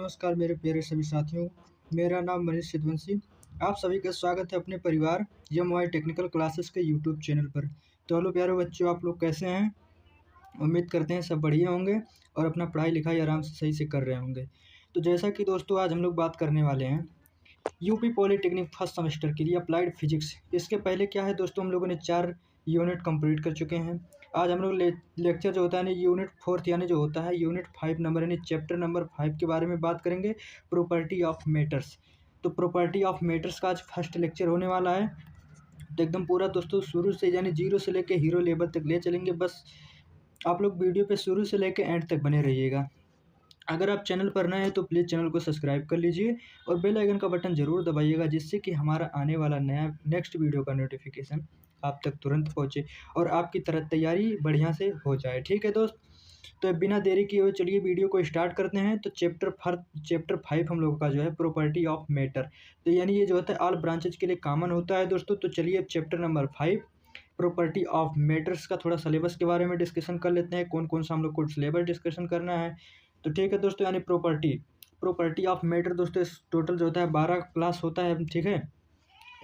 नमस्कार मेरे प्यारे सभी साथियों। मेरा नाम मनीष सिद्धवंशी। आप सभी का स्वागत है अपने परिवार यम टेक्निकल क्लासेस के यूट्यूब चैनल पर। तो हेलो प्यारे बच्चों, आप लोग कैसे हैं? उम्मीद करते हैं सब बढ़िया होंगे और अपना पढ़ाई लिखाई आराम से सही से कर रहे होंगे। तो जैसा कि दोस्तों आज हम लोग बात करने वाले हैं यूपी पॉलिटेक्निक फर्स्ट सेमेस्टर के लिए अप्लाइड फिजिक्स। इसके पहले क्या है दोस्तों, हम लोगों ने 4 यूनिट कंप्लीट कर चुके हैं। आज हम लोग लेक्चर जो होता है ना यूनिट 4 यानी जो होता है यूनिट 5 नंबर यानी चैप्टर नंबर 5 के बारे में बात करेंगे, प्रॉपर्टी ऑफ मैटर्स। तो प्रॉपर्टी ऑफ मैटर्स का आज फर्स्ट लेक्चर होने वाला है। तो एकदम पूरा दोस्तों शुरू से यानी जीरो से लेके हीरो लेवल तक ले चलेंगे। बस आप लोग वीडियो पे शुरू से लेके एंड तक बने रहिएगा। अगर आप चैनल पर नए हैं तो प्लीज़ चैनल को सब्सक्राइब कर लीजिए और बेल आइकन का बटन ज़रूर दबाइएगा, जिससे कि हमारा आने वाला नया नेक्स्ट वीडियो का नोटिफिकेशन आप तक तुरंत पहुंचे और आपकी तरह तैयारी बढ़िया से हो जाए। ठीक है दोस्त, तो बिना देरी किए हुए चलिए वीडियो को स्टार्ट करते हैं। तो चैप्टर 5 हम लोगों का जो है प्रॉपर्टी ऑफ मैटर, तो यानी ये जो होता है ऑल ब्रांचेज के लिए कॉमन होता है दोस्तों। तो चलिए अब chapter number 5 property of matters का थोड़ा सिलेबस के बारे में डिस्कशन कर लेते हैं, कौन कौन सा हम लोग को सिलेबस डिस्कशन करना है। तो ठीक है दोस्तों, यानी प्रॉपर्टी ऑफ मैटर दोस्तों टोटल जो होता है 12 क्लास होता है। ठीक है,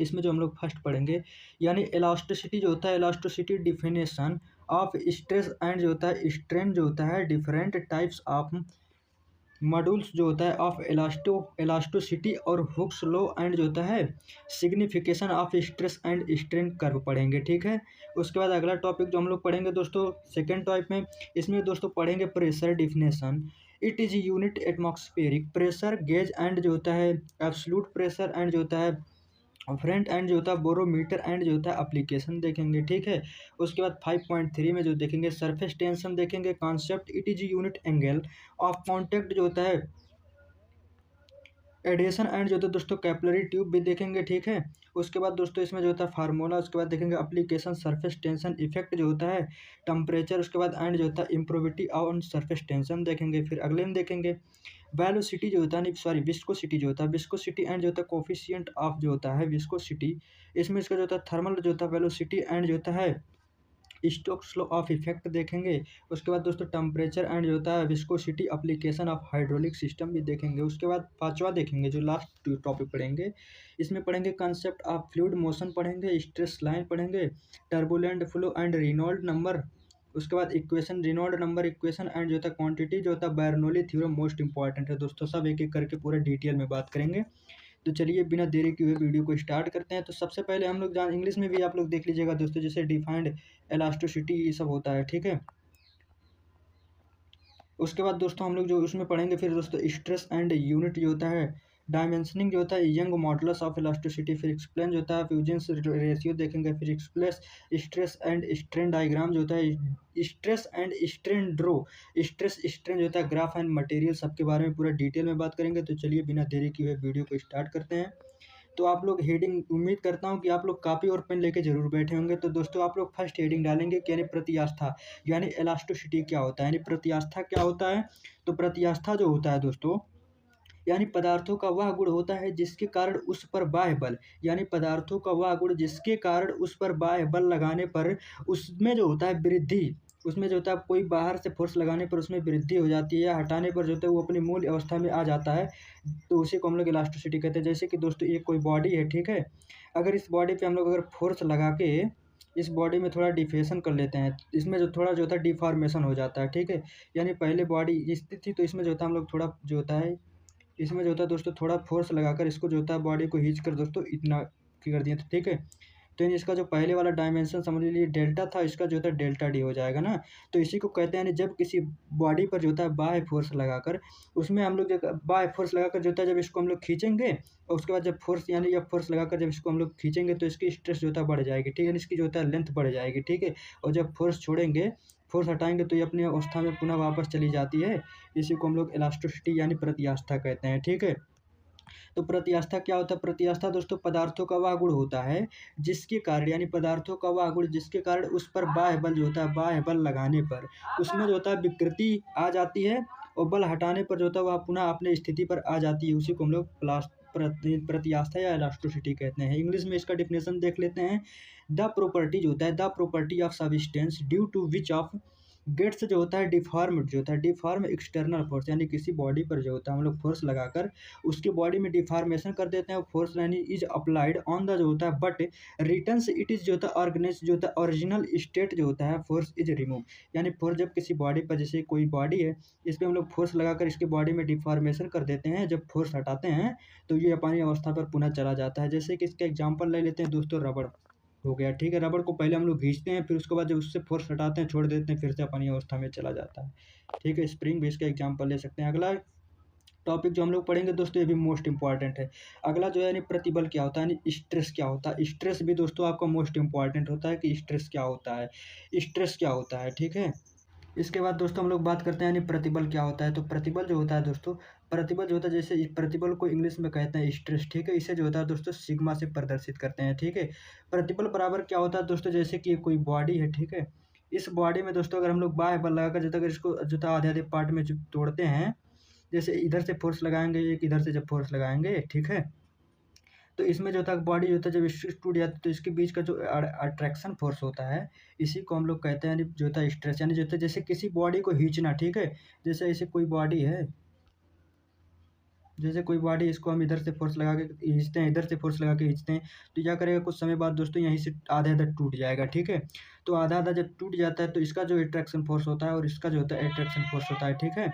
इसमें जो हम लोग फर्स्ट पढ़ेंगे यानी इलास्टिसिटी जो होता है, elasticity definition of stress and जो होता है स्ट्रेन जो होता है डिफरेंट टाइप्स ऑफ मॉड्यूल्स जो होता है ऑफ इलास्टोसिटी और हुक्स लॉ एंड जो होता है signification of stress and strain curve पढ़ेंगे। ठीक है, उसके बाद अगला टॉपिक जो हम लोग पढ़ेंगे दोस्तों सेकेंड टॉपिक में, इसमें दोस्तों पढ़ेंगे pressure definition. It is unit atmospheric pressure gauge and जो होता है एब्सोल्यूट प्रेशर एंड जो होता है फ्रंट एंड जो होता है बोरोमीटर एंड जो होता है एप्लीकेशन देखेंगे। ठीक है, उसके बाद 5.3 में जो देखेंगे सरफेस टेंशन देखेंगे, concept it is unit angle of contact जो होता है एडिशन एंड जो होता है दोस्तों कैपिलरी ट्यूब भी देखेंगे। ठीक है, उसके बाद दोस्तों इसमें जो होता है फार्मूला, उसके बाद देखेंगे एप्लीकेशन सरफेस टेंशन इफेक्ट जो होता है टेम्परेचर, उसके बाद एंड जो होता है इम्प्रोविटी ऑन सरफेस टेंशन देखेंगे। फिर अगले में देखेंगे वेलोसिटी जो होता है सॉरी विस्कोसिटी जो होता है विस्कोसिटी एंड जो होता है कोफिशिएंट ऑफ जो होता है विस्कोसिटी। इसमें इसका जो होता है थर्मल जो होता है वेलोसिटी एंड जो होता है स्टोक्स लॉ ऑफ इफेक्ट देखेंगे। उसके बाद दोस्तों टेम्परेचर एंड जो होता है viscosity application of hydraulic system भी देखेंगे। उसके बाद पांचवा देखेंगे जो लास्ट टॉपिक पढ़ेंगे, इसमें पढ़ेंगे कंसेप्ट ऑफ फ्लूइड मोशन पढ़ेंगे, स्ट्रेस लाइन पढ़ेंगे, turbulent flow and Reynold number. उसके बाद equation Reynold number equation and जो होता है क्वांटिटी जो होता है बर्नौली थ्योरम मोस्ट इंपॉर्टेंट है दोस्तों। सब एक एक करके पूरे डिटेल में बात करेंगे। तो चलिए बिना देरी किए हुए वीडियो को स्टार्ट करते हैं। तो सबसे पहले हम लोग जान इंग्लिश में भी आप लोग देख लीजिएगा दोस्तों, जैसे डिफाइंड इलास्टिसिटी ये सब होता है। ठीक है, उसके बाद दोस्तों हम लोग जो उसमें पढ़ेंगे फिर दोस्तों स्ट्रेस एंड यूनिट जो होता है डायमेंशनिंग जो होता है यंग मॉडुलस ऑफ इलास्टिसिटी, फिर एक्सप्लेन जो होता है फ्यूजेंस रेशियो देखेंगे, फिर एक्सप्लेस स्ट्रेस एंड स्ट्रेन डायग्राम जो होता है stress and strain draw stress strain जो होता है ग्राफ एंड मटेरियल, सबके बारे में पूरा डिटेल में बात करेंगे। तो चलिए बिना देरी किए हुए वीडियो को स्टार्ट करते हैं। तो आप लोग हेडिंग उम्मीद करता हूँ कि आप लोग कॉपी और पेन लेके जरूर बैठे होंगे। तो दोस्तों आप लोग फर्स्ट हेडिंग डालेंगे कि यानी प्रतिआस्था यानी इलास्टोसिटी क्या होता है, यानी प्रतिआस्था क्या होता है। तो प्रतिआस्था जो होता है दोस्तों यानी पदार्थों का वह गुण होता है जिसके कारण उस पर बाह्य बल यानी पदार्थों का वह गुण जिसके कारण उस पर बाह्य बल लगाने पर उसमें जो होता है वृद्धि, उसमें जो होता है कोई बाहर से फोर्स लगाने पर उसमें वृद्धि हो जाती है या हटाने पर जो होता है वो अपनी मूल अवस्था में आ जाता है। तो उसी को हम लोग इलास्टिसिटी कहते हैं। जैसे कि दोस्तों ये कोई बॉडी है, ठीक है, अगर इस बॉडी पे हम लोग अगर फोर्स लगा के इस बॉडी में थोड़ा डिफेशन कर लेते हैं, इसमें जो थोड़ा जो होता है डिफॉर्मेशन हो जाता है। ठीक है, यानी पहले बॉडी स्थित थी तो इसमें जो होता है हम लोग थोड़ा जो होता है इसमें जो होता है दोस्तों थोड़ा फोर्स लगाकर इसको जो होता है बॉडी को खींच कर दोस्तों इतना कर दिया था। ठीक है, तो यानी इसका जो पहले वाला डायमेंशन समझ लीजिए डेल्टा था, इसका जो होता है डेल्टा डी हो जाएगा ना। तो इसी को कहते हैं यानी जब किसी बॉडी पर जो होता है बाह्य फोर्स लगाकर उसमें हम लोग बाह्य फोर्स लगाकर जो होता है जब इसको हम लोग खींचेंगे और उसके बाद जब फोर्स यानी जब फोर्स लगाकर जब इसको हम लोग खींचेंगे तो इसकी स्ट्रेस जो होता है बढ़ जाएगी। ठीक है, इसकी जो होता है लेंथ बढ़ जाएगी। ठीक है, और जब फोर्स छोड़ेंगे फोर्स हटाएंगे तो ये अपनी अवस्था में पुनः वापस चली जाती है। इसी को हम लोग इलास्टिसिटी यानी प्रतिआस्था कहते हैं। ठीक है, तो प्रतिआस्था क्या होता है? प्रतिआस्था दोस्तों पदार्थों का वह गुण होता है जिसके कारण यानी पदार्थों का वह गुण जिसके कारण उस पर बाह्य बल जो होता है बाह्य बल लगाने पर उसमें जो होता है विकृति आ जाती है और बल हटाने पर जो होता है वह पुनः अपनी स्थिति पर आ जाती है। उसी को हम लोग प्रतिआस्था या इलास्टिसिटी कहते हैं। इंग्लिश में इसका डिफिनेशन देख लेते हैं। द प्रॉपर्टी जो होता है the property of substance due to which of gets जो होता है डिफॉर्म्ड जो होता है, डिफॉर्म एक्सटर्नल फोर्स, यानी किसी बॉडी पर जो होता है हम लोग फोर्स लगाकर उसकी बॉडी में डिफॉर्मेशन कर देते हैं, फोर्स यानी इज अप्लाइड ऑन द जो होता है, बट रिटर्न्स इट इज जो होता है ऑर्गेनाइज जो होता है ओरिजिनल स्टेट जो होता है, फोर्स इज रिमूव। यानी फोर्स जब किसी बॉडी पर, जैसे कोई बॉडी है, इस पर हम लोग फोर्स लगाकर इसकी बॉडी में डिफॉर्मेशन कर देते हैं, जब फोर्स हटाते हैं तो ये अपनी अवस्था पर पुनः चला जाता है। जैसे कि इसका एग्जाम्पल ले लेते हैं दोस्तों, रबड़ हो गया, ठीक है। रबड़ को पहले हम लोग खींचते हैं, फिर उसके बाद जब उससे फोर्स हटाते हैं, छोड़ देते हैं, फिर से अपनी अवस्था में चला जाता है, ठीक है। स्प्रिंग भी इसका एग्जाम्पल ले सकते हैं। अगला टॉपिक जो हम लोग पढ़ेंगे दोस्तों, ये भी मोस्ट इंपॉर्टेंट है। अगला जो है यानी प्रतिबल क्या होता है, यानी स्ट्रेस क्या होता है। स्ट्रेस भी दोस्तों आपका मोस्ट इंपॉर्टेंट होता है कि स्ट्रेस क्या होता है, स्ट्रेस क्या होता है, ठीक है। इसके बाद दोस्तों हम लोग बात करते हैं यानी प्रतिबल क्या होता है। तो प्रतिबल जो होता है दोस्तों, प्रतिबल जो होता है, जैसे इस प्रतिबल को इंग्लिश में कहते हैं स्ट्रेस, ठीक है। इसे जो होता है दोस्तों सिग्मा से प्रदर्शित करते हैं, ठीक है। प्रतिबल बराबर क्या होता है दोस्तों, जैसे कि कोई बॉडी है, ठीक है। इस बॉडी में दोस्तों अगर हम लोग बाह्य बल लगाकर जो अगर इसको जो आधे आधे पार्ट में जो तोड़ते हैं, जैसे इधर से फोर्स लगाएंगे, एक इधर से जब फोर्स लगाएंगे, ठीक है, तो इसमें जो था बॉडी जो था जब टूट जाती है तो इसके बीच का जो अट्रैक्शन फोर्स होता है, इसी को हम लोग कहते हैं यानी जो था स्ट्रेस। यानी जो था जैसे किसी बॉडी को खींचना, ठीक है। जैसे ऐसे कोई बॉडी है, जैसे कोई बॉडी, इसको हम इधर से फोर्स लगा के खींचते हैं, इधर से फोर्स लगा के खींचते हैं, तो क्या करेगा, कुछ समय बाद दोस्तों यहीं से आधा आधा टूट जाएगा, ठीक है। तो आधा आधा जब टूट जाता है तो इसका जो अट्रैक्शन फोर्स होता है और इसका जो होता है अट्रैक्शन फोर्स होता है, ठीक है।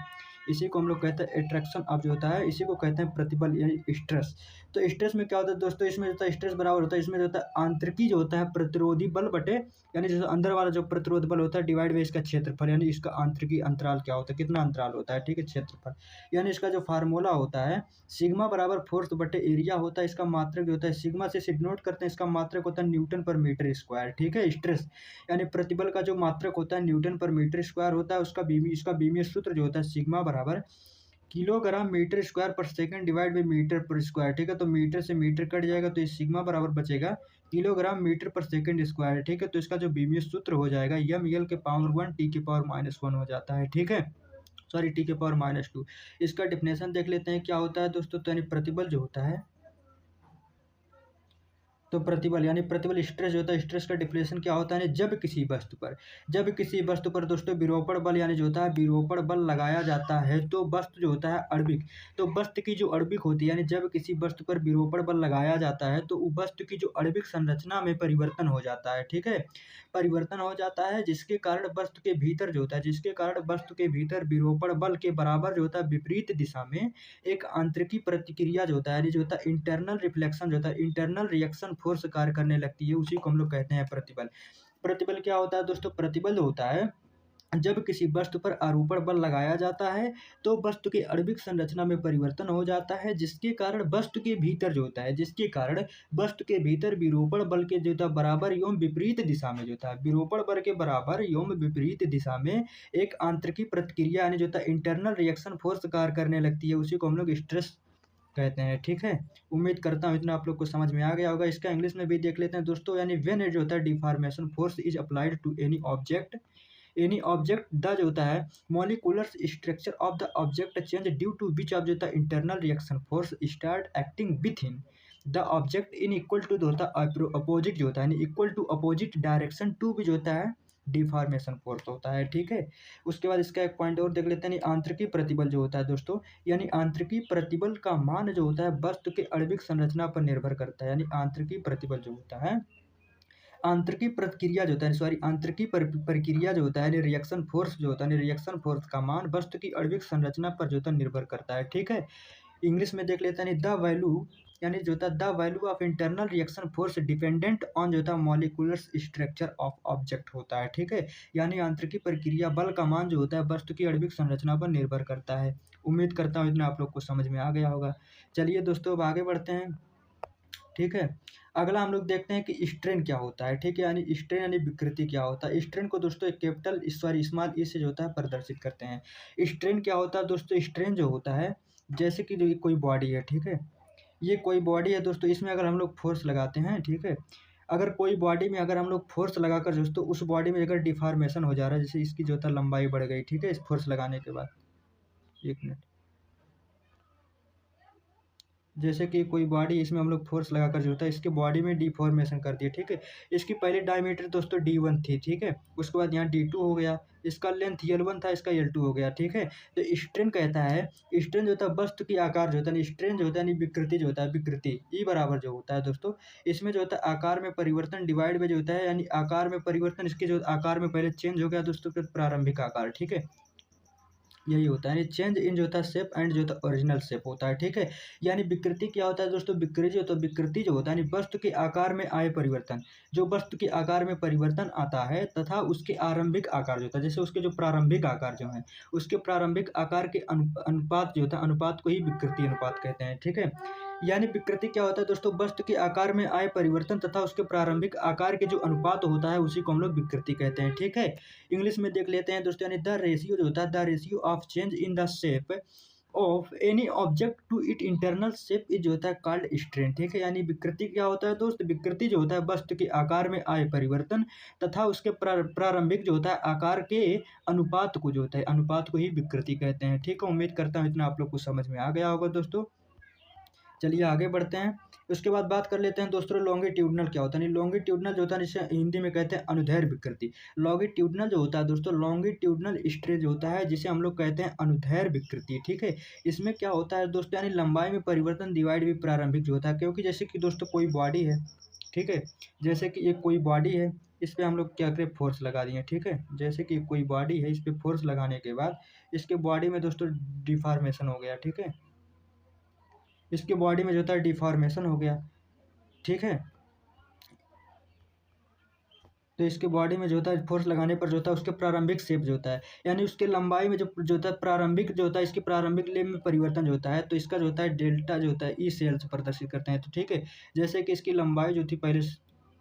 इसी को हम लोग कहते हैं अट्रैक्शन अब जो होता है, इसी को कहते हैं प्रतिबल यानी स्ट्रेस। तो स्ट्रेस में क्या होता है दोस्तों, इसमें जो होता है स्ट्रेस बराबर होता है, इसमें जो होता है आंतरिकी जो होता है प्रतिरोधी बल बटे, यानी जो अंदर वाला जो प्रतिरोध बल होता है डिवाइड बाई इसका क्षेत्रफल, यानी इसका आंतरिकी अंतराल क्या होता है, कितना अंतराल होता है, ठीक है, क्षेत्रफल। यानी इसका जो फार्मूला होता है सिग्मा बराबर फोर्स बटे एरिया होता है, इसका मात्रक जो होता है सिग्मा से डिनोट करते हैं, इसका मात्रक होता है न्यूटन पर मीटर स्क्वायर, ठीक है। स्ट्रेस यानी प्रतिबल का जो मात्रक होता है न्यूटन पर मीटर स्क्वायर होता है, उसका बीमी इसका बीमीय सूत्र जो होता है सिग्मा बराबर किलोग्राम मीटर स्क्वायर पर सेकंड डिवाइड बाई मीटर पर स्क्वायर, ठीक है। तो मीटर से मीटर कट जाएगा तो ये सिग्मा बराबर बचेगा किलोग्राम मीटर पर सेकंड स्क्वायर, ठीक है। तो इसका जो बीमीय सूत्र हो जाएगा यम यल के पावर 1 टी के पावर -1 हो जाता है, ठीक है, सॉरी टी के पावर -2। इसका डिफिनेशन देख लेते हैं क्या होता है दोस्तों। तो यानी प्रतिबल जो होता है, तो प्रतिबल यानी प्रतिबल स्ट्रेस जो होता है, स्ट्रेस का डिफिनेशन क्या होता है, जब किसी वस्तु पर दोस्तों विरूपण बल यानी जो होता है विरूपण बल लगाया जाता है तो वस्तु जो होता है आणविक, तो वस्तु की जो आणविक होती है, यानी जब किसी वस्तु पर विरूपण बल लगाया जाता है तो वस्तु की जो आणविक संरचना में परिवर्तन हो जाता है, ठीक है, परिवर्तन हो जाता है, जिसके कारण वस्तु के भीतर जो होता है, जिसके कारण वस्तु के भीतर विरूपण बल के बराबर जो होता है विपरीत दिशा में एक आंतरिकी प्रतिक्रिया जो होता है, यानी जो होता है इंटरनल रिफ्लेक्शन जो होता है, इंटरनल रिएक्शन फोर्स कार्य करने लगती है, उसी को हम लोग कहते हैं प्रतिबल। प्रतिबल क्या होता है दोस्तों, प्रतिबल होता है जब किसी वस्तु पर आरूपण बल लगाया जाता है तो वस्तु की आणविक संरचना में परिवर्तन हो जाता है, जिसके कारण वस्तु के भीतर जो होता है, जिसके कारण वस्तु के भीतर विरूपण बल के जो होता है बराबर एवं विपरीत दिशा में जो होता है, विरूपण बल के बराबर एवं विपरीत दिशा में एक आंतरिकी प्रतिक्रिया यानी जो होता है इंटरनल रिएक्शन फोर्स कार्य करने लगती है, उसी को हम लोग स्ट्रेस कहते हैं, ठीक है। उम्मीद करता हूँ इतना आप लोग को समझ में आ गया होगा। इसका इंग्लिश में भी देख लेते हैं दोस्तों, यानी व्हेन जो होता है deformation force is applied to any object the जो होता है molecular structure of the object change due to which of जो होता है internal reaction force start acting within the object in equal to जो होता है अपोजिट जो होता है, equal to opposite direction to भी जो होता है डिफॉर्मेशन फोर्स होता है, ठीक है। उसके बाद इसका एक पॉइंट और देख लेते हैं, आंतरिकी प्रतिबल जो होता है दोस्तों, यानी आंतरिकी प्रतिबल का मान जो होता है वस्तु के आणविक संरचना पर निर्भर करता है, यानी आंतरिकी प्रतिबल जो होता है, आंतरिकी प्रतिक्रिया जो होता है, सॉरी आंतरिकी प्रक्रिया जो होता है, रिएक्शन फोर्स जो होता है, रिएक्शन फोर्स का मान वस्तु की आणविक संरचना पर जो होता है निर्भर करता है, ठीक है। इंग्लिश में देख लेते हैं द वैल्यू, यानी जो होता है the value of internal reaction force dependent on जो होता है मॉलिकुलर स्ट्रक्चर ऑफ ऑब्जेक्ट होता है, ठीक है। यानी आंतरिकी प्रक्रिया बल का मान जो होता है वस्तु की आणविक संरचना पर निर्भर करता है। उम्मीद करता हूँ इतना आप लोग को समझ में आ गया होगा। चलिए दोस्तों अब आगे बढ़ते हैं, ठीक है। अगला हम लोग देखते हैं कि स्ट्रेन क्या होता है, ठीक है, यानी स्ट्रेन यानी विकृति क्या होता है। स्ट्रेन को दोस्तों एक कैपिटल सॉरी स्मॉल ई से जो होता है प्रदर्शित करते हैं। स्ट्रेन क्या होता है दोस्तों, स्ट्रेन जो होता है जैसे कि जो कोई बॉडी है, ठीक है, ये कोई बॉडी है दोस्तों, इसमें अगर हम लोग फोर्स लगाते हैं, ठीक है, अगर कोई बॉडी में अगर हम लोग फोर्स लगाकर दोस्तों उस बॉडी में अगर डिफॉर्मेशन हो जा रहा है, जैसे इसकी जो होता है लंबाई बढ़ गई, ठीक है, इस फोर्स लगाने के बाद, एक मिनट, जैसे कि कोई बॉडी, इसमें हम लोग फोर्स लगाकर जो होता है इसके बॉडी में डिफॉर्मेशन कर दिया, ठीक है। इसकी पहले डायमीटर दोस्तों D1 थी, ठीक है। उसके बाद यहाँ D2 हो गया, इसका लेंथ L1 था, इसका L2 हो गया, ठीक है। तो स्ट्रेन कहता है, स्ट्रेन जो होता है वस्तु की आकार जो होता है, स्ट्रेन जो होता है विकृति जो होता है, विकृति ई बराबर जो होता है दोस्तों, इसमें जो होता है आकार में परिवर्तन डिवाइड में जो होता है, यानी आकार में परिवर्तन, इसके जो आकार में पहले चेंज हो गया दोस्तों, फिर प्रारंभिक आकार, ठीक है। यही होता है, यानी चेंज इन जो होता है शेप एंड जो होता है ओरिजिनल शेप होता है, ठीक है। यानी विकृति क्या होता है दोस्तों, विकृति जो होता है यानी वस्तु के आकार में आए परिवर्तन, जो वस्तु के आकार में परिवर्तन आता है तथा उसके आरंभिक आकार जो होता है, जैसे उसके जो प्रारंभिक आकार जो है, उसके प्रारंभिक आकार के अनुपात जो होता है, अनुपात को ही विकृति अनुपात कहते हैं, ठीक है। यानी विकृति क्या होता है दोस्तों, वस्तु के आकार में आए परिवर्तन तथा उसके प्रारंभिक आकार के जो अनुपात होता है उसी को हम लोग विकृति कहते हैं, ठीक है। इंग्लिश में देख लेते हैं दोस्तों, यानी द रेशियो जो होता है, the ratio of change in the shape of any object to it internal shape is जो होता है कॉल्ड स्ट्रेन, ठीक है। यानी विकृति क्या होता है दोस्त, विकृति जो होता है वस्तु के आकार में आए परिवर्तन तथा उसके प्रारंभिक जो होता है आकार के अनुपात को जो होता है, अनुपात को ही विकृति कहते हैं, ठीक है। उम्मीद करता हूँ इतना आप लोग को समझ में आ गया होगा दोस्तों। चलिए आगे बढ़ते हैं। उसके बाद बात कर लेते हैं दोस्तों लॉन्गिट्यूडनल क्या होता है। लॉन्गिट्यूडनल जो होता है जिसे हिंदी में कहते हैं अनुदैर्घ्य विकृति। लॉन्गिट्यूडनल जो होता है दोस्तों, लॉन्गिट्यूडनल स्ट्रेन जो होता है जिसे हम लोग कहते हैं अनुदैर्घ्य विकृति, ठीक है। इसमें क्या होता है दोस्तों, यानी लंबाई में परिवर्तन डिवाइड भी प्रारंभिक जो होता है, क्योंकि जैसे कि दोस्तों कोई बॉडी है, ठीक है, जैसे कि एक कोई बॉडी है, इस पर हम लोग क्या करें, फोर्स लगा दिए, ठीक है। जैसे कि कोई बॉडी है, इस पर फोर्स लगाने के बाद इसके बॉडी में दोस्तों डिफॉर्मेशन हो गया, ठीक है। इसके बॉडी में जो होता है डिफॉर्मेशन हो गया, ठीक है। तो इसके बॉडी में जो होता है फोर्स लगाने पर जो होता है उसके प्रारंभिक शेप जो होता है, यानी उसके लंबाई में जो होता है प्रारंभिक जो होता है, इसके प्रारंभिक लेम में परिवर्तन जो होता है, तो इसका जो होता है डेल्टा जो होता है ई सेल से प्रदर्शित करते हैं, तो ठीक है। जैसे कि इसकी लंबाई जो थी पहले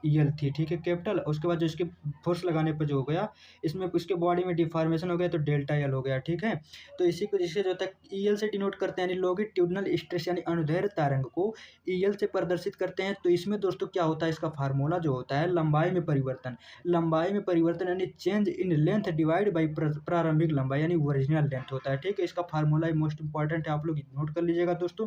यल थी, ठीक है, कैपिटल, उसके बाद जो इसके फोर्स लगाने पर जो हो गया, इसमें इसके बॉडी में डिफॉर्मेशन हो गया तो डेल्टा यल हो गया, ठीक है। तो इसी को जिससे जो होता है ईएल से डिनोट करते हैं, यानी लॉन्गिट्यूडनल स्ट्रेस यानी अनुदैर्घ्य तरंग को ईएल से प्रदर्शित करते हैं। तो इसमें दोस्तों क्या होता है, इसका फार्मूला जो होता है लंबाई में परिवर्तन, लंबाई में परिवर्तन यानी change in length divide by प्रारंभिक लंबाई यानी ओरिजिनल लेंथ होता है, ठीक है। इसका फार्मूला मोस्ट इंपॉर्टेंट है, आप लोग नोट कर लीजिएगा दोस्तों।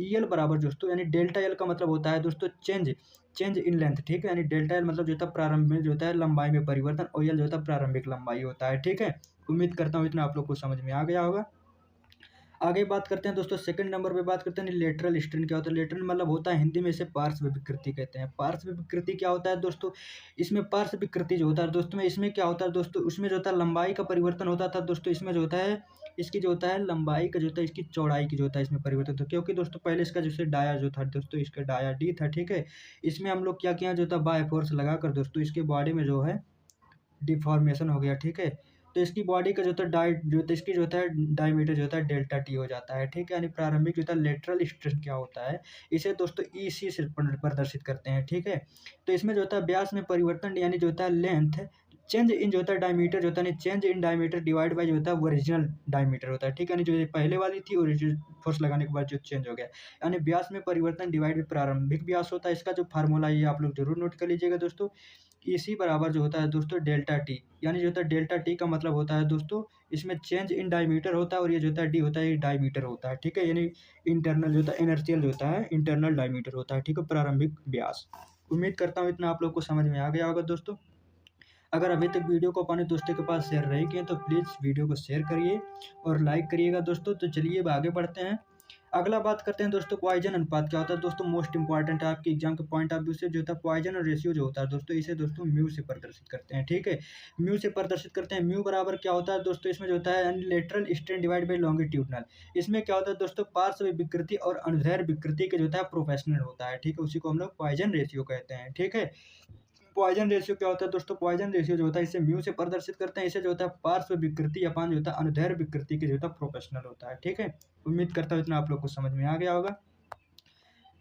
ईएल बराबर दोस्तों, यानी डेल्टा एल का मतलब होता है दोस्तों चेंज, चेंज इन लेंथ, ठीक है। यानी डेल्टा एल मतलब जो होता है प्रारंभ में जो होता है लंबाई में परिवर्तन, और एल जो होता है प्रारंभिक लंबाई होता है, ठीक है। उम्मीद करता हूँ इतना आप लोग को समझ में आ गया होगा। आगे बात करते हैं दोस्तों, सेकंड नंबर पे बात करते हैं लेटरल स्ट्रेन क्या होता है। लेटरल मतलब होता है हिंदी में इसे पार्श्व विकृति कहते हैं। पार्श्व विकृति क्या होता है दोस्तों, इसमें पार्श्व विकृति जो होता है दोस्तों में, इसमें क्या होता है दोस्तों, उसमें जो होता है लंबाई का परिवर्तन होता था दोस्तों, इसमें जो होता है इसकी जो होता है लंबाई का जो होता है इसकी चौड़ाई की जो होता है इसमें परिवर्तन होता है, क्योंकि दोस्तों पहले इसका जैसे डाया जो था दोस्तों, इसका डाया डी था, ठीक है। इसमें हम लोग क्या किया जो था बाय फोर्स लगाकर दोस्तों इसके बॉडी में जो है डिफॉर्मेशन हो गया, ठीक है। तो इसकी बॉडी का जो होता है इसकी जो होता है डायमीटर जो होता है डेल्टा टी हो जाता है, ठीक है। यानी प्रारंभिक जो होता है लेटरल स्ट्रेन क्या होता है, इसे दोस्तों ईसी से प्रदर्शित करते हैं, ठीक है। तो इसमें जो होता है व्यास में परिवर्तन यानी जो होता है लेंथ चेंज इन जो होता है डायमीटर जो होता है change in diameter divide by जो होता है ओरिजिनल डायमीटर होता है, ठीक है। यानी जो ये पहले वाली थी ओरिजिनल फोर्स लगाने के बाद जो चेंज हो गया, यानी व्यास में परिवर्तन डिवाइड बाय प्रारंभिक व्यास होता है। इसका जो फार्मूला ये आप लोग जरूर नोट कर लीजिएगा दोस्तों। इसी बराबर जो होता है दोस्तों डेल्टा टी, यानी जो होता है डेल्टा टी का मतलब होता है दोस्तों इसमें चेंज इन डायमीटर होता है, और ये जो होता है डी होता है ये डायमीटर होता है, ठीक है। यानी इंटरनल जो होता है इनर्शियल जो होता है इंटरनल डायमीटर होता है, ठीक है, प्रारंभिक व्यास। उम्मीद करता हूँ इतना आप लोग को समझ में आ गया होगा दोस्तों। अगर अभी तक वीडियो को अपने दोस्तों के पास शेयर नहीं किए तो प्लीज़ वीडियो को शेयर करिए और लाइक करिएगा दोस्तों। तो चलिए अब आगे बढ़ते हैं। अगला बात करते हैं दोस्तों पॉइजन अनुपात क्या होता है। दोस्तों मोस्ट इंपॉर्टेंट है आपके एग्जाम के पॉइंट ऑफ व्यू से जो होता है पॉइजन और रेशियो जो होता है दोस्तों, इसे दोस्तों म्यू से प्रदर्शित करते हैं, ठीक है। म्यू से प्रदर्शित करते हैं। म्यू बराबर क्या होता है दोस्तों, इसमें जो होता है lateral strain divide by longitudinal. इसमें क्या होता है दोस्तों पार्श्व विकृति और अनुदैर्घ्य विकृति के जो होता है प्रोफेशनल होता है, ठीक है। उसी को हम लोग पॉइजन रेशियो कहते हैं, ठीक है। पॉइजन रेशियो क्या होता है दोस्तों, पॉइजन रेशियो जो होता है इसे म्यू से प्रदर्शित करते हैं। इसे जो होता है पार्श्व विकृति अपान जो होता है अनुदैर्घ्य विकृति के जो होता है प्रोफेशनल होता है, ठीक है। उम्मीद करता हूँ इतना आप लोग को समझ में आ गया होगा।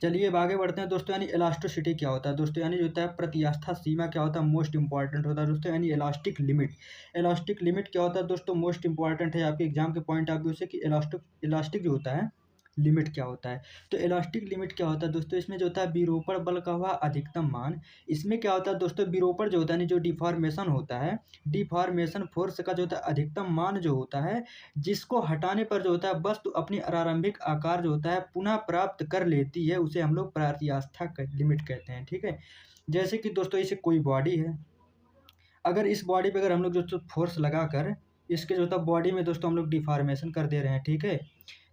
चलिए अब आगे बढ़ते हैं दोस्तों, यानी इलास्टोसिटी क्या होता है दोस्तों, यानी जो होता है प्रत्यास्था सीमा क्या होता है, मोस्ट इंपॉर्टेंट होता है दोस्तों। यानी इलास्टिक लिमिट, इलास्टिक लिमिट क्या होता है दोस्तों, मोस्ट इंपॉर्टेंट है आपके एग्जाम के पॉइंट ऑफ व्यू से कि इलास्टिक जो होता है लिमिट क्या होता है। तो इलास्टिक लिमिट क्या होता है दोस्तों, इसमें जो होता है विरूपण बल का हुआ अधिकतम मान। इसमें क्या होता है दोस्तों, विरूपण जो होता है जो डिफॉर्मेशन होता है, डिफॉर्मेशन फोर्स का जो होता है अधिकतम मान जो होता है, जिसको हटाने पर जो होता है वस्तु अपनी प्रारंभिक आकार जो होता है पुनः प्राप्त कर लेती है, उसे हम लोग प्रात्यवस्था लिमिट कहते हैं। ठीक है, जैसे कि दोस्तों इसे कोई बॉडी है, अगर इस बॉडी पे अगर हम लोग जो फोर्स लगाकर इसके जो होता है बॉडी में दोस्तों हम लोग डिफॉर्मेशन कर दे रहे हैं। ठीक है,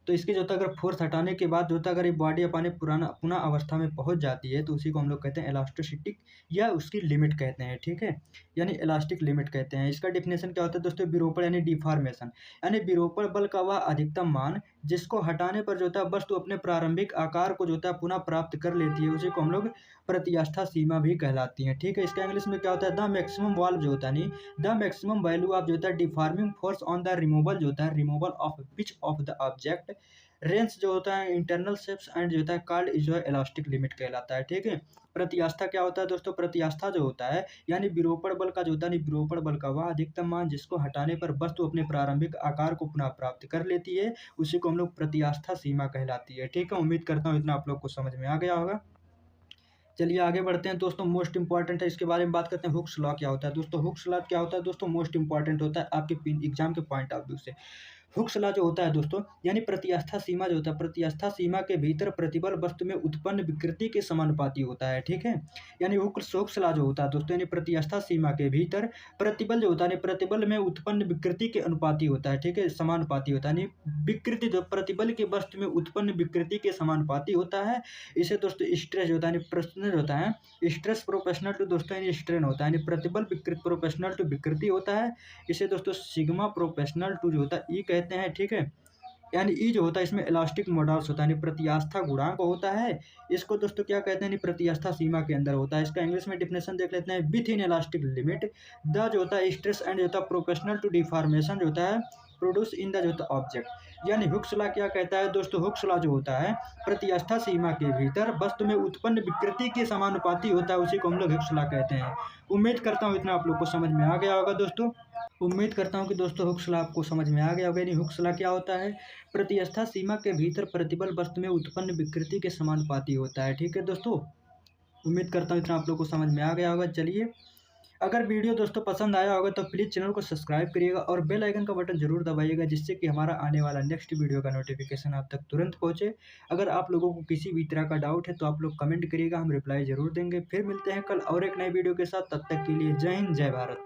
तो इसके जो होता है अगर फोर्स हटाने के बाद जो होता है अगर ये बॉडी अपने पुराना पुनः अवस्था में पहुंच जाती है, तो उसी को हम लोग कहते हैं इलास्टोसिटिक या उसकी लिमिट कहते हैं। ठीक है, यानी इलास्टिक लिमिट कहते हैं। इसका डिफिनेशन क्या होता है दोस्तों, विरूपण यानी डिफॉर्मेशन, यानी विरूपण बल का वह अधिकतम मान जिसको हटाने पर जो होता है वस्तु अपने प्रारंभिक आकार को जो होता है पुनः प्राप्त कर लेती है, उसी को हम लोग प्रतिवस्था सीमा भी कहलाती है। ठीक है, इसका इंग्लिश में क्या होता है, द मैक्सिमम वॉल्व जो होता है नहीं, द मैक्सिमम वैल्यू ऑफ जो होता है deforming force on the removal जो होता है, removal of pitch of the object, range जो होता है इंटरनल शेप्स एंड जो होता है कॉल्ड इज इलास्टिक लिमिट कहलाता है। ठीक है, प्रतिआस्था क्या होता है दोस्तों, प्रतिआस्था जो होता है यानी विरूपण बल का जो होता है विरूपण बल का वह अधिकतम मान जिसको हटाने पर वस्तु अपने प्रारंभिक आकार को पुनः प्राप्त कर लेती है, उसी को हम लोग प्रतिआस्था सीमा कहलाती है। ठीक है, उम्मीद करता हूँ इतना आप लोग को समझ में आ गया होगा। चलिए आगे बढ़ते हैं दोस्तों, मोस्ट इंपॉर्टेंट है इसके बारे में बात करते हैं। हुक्स लॉ क्या होता है दोस्तों, हुक्स लॉ क्या होता है दोस्तों, मोस्ट इंपॉर्टेंट होता है आपके एग्जाम के पॉइंट ऑफ व्यू से। हुक्स लॉ जो होता है दोस्तों, यानी प्रतिआस्था सीमा जो होता है, प्रतिआस्था सीमा के भीतर प्रतिबल वस्तु में उत्पन्न विकृति के समानुपाती होता है। ठीक है, यानी हुक्स लॉ जो होता है दोस्तों, यानी प्रतिआस्था सीमा के भीतर प्रतिबल जो होता है प्रतिबल में उत्पन्न विकृति के अनुपाती होता है। ठीक है, समानुपाती होता है, यानी विकृति जो प्रतिबल के वस्तु में उत्पन्न विकृति के समानुपाती होता है। इसे दोस्तों स्ट्रेस होता है, यानी प्रश्न होता है स्ट्रेस प्रोपोर्शनल टू दोस्तों यानी स्ट्रेन होता है, यानी प्रतिबल विकृति प्रोपोर्शनल टू विकृति होता है। इसे दोस्तों सिग्मा प्रोपोर्शनल टू जो होता है ई कहते हैं। ठीक है, यानी ई जो होता है इसमें इलास्टिक मॉडल्स होता है, यानी प्रतिआस्था गुणांक होता है। इसको दोस्तों क्या कहते हैं, प्रतिआस्था सीमा के अंदर होता है। इसका इंग्लिश में डिफिनेशन देख लेते हैं, with in elastic limit the जो होता है स्ट्रेस एंड जो होता है प्रोपोर्शनल टू डिफॉर्मेशन जो होता है प्रोड्यूस इन द जो होता है ऑब्जेक्ट। यानी हुक्स लॉ क्या कहता है दोस्तों, हुक्स लॉ जो होता है प्रतिआस्था सीमा के भीतर वस्तु में उत्पन्न विकृति के समानुपाती होता है, उसी को हम लोग हुक्स लॉ कहते हैं। उम्मीद करता हूँ इतना आप लोग को समझ में आ गया होगा दोस्तों। उम्मीद करता हूँ कि दोस्तों हुक्स लॉ आपको समझ में आ गया होगा। यानी हुक्स लॉ क्या होता है, प्रतिआस्था सीमा के भीतर प्रतिबल वस्तु में उत्पन्न विकृति के समानुपाती होता है। ठीक है दोस्तों, उम्मीद करता हूँ इतना आप लोग को समझ में आ गया होगा। चलिए, अगर वीडियो दोस्तों पसंद आया होगा तो प्लीज़ चैनल को सब्सक्राइब करिएगा और बेल आइकन का बटन जरूर दबाइएगा, जिससे कि हमारा आने वाला नेक्स्ट वीडियो का नोटिफिकेशन आप तक तुरंत पहुंचे। अगर आप लोगों को किसी भी तरह का डाउट है तो आप लोग कमेंट करिएगा, हम रिप्लाई जरूर देंगे। फिर मिलते हैं कल और एक नए वीडियो के साथ, तब तक के लिए जय हिंद जय भारत।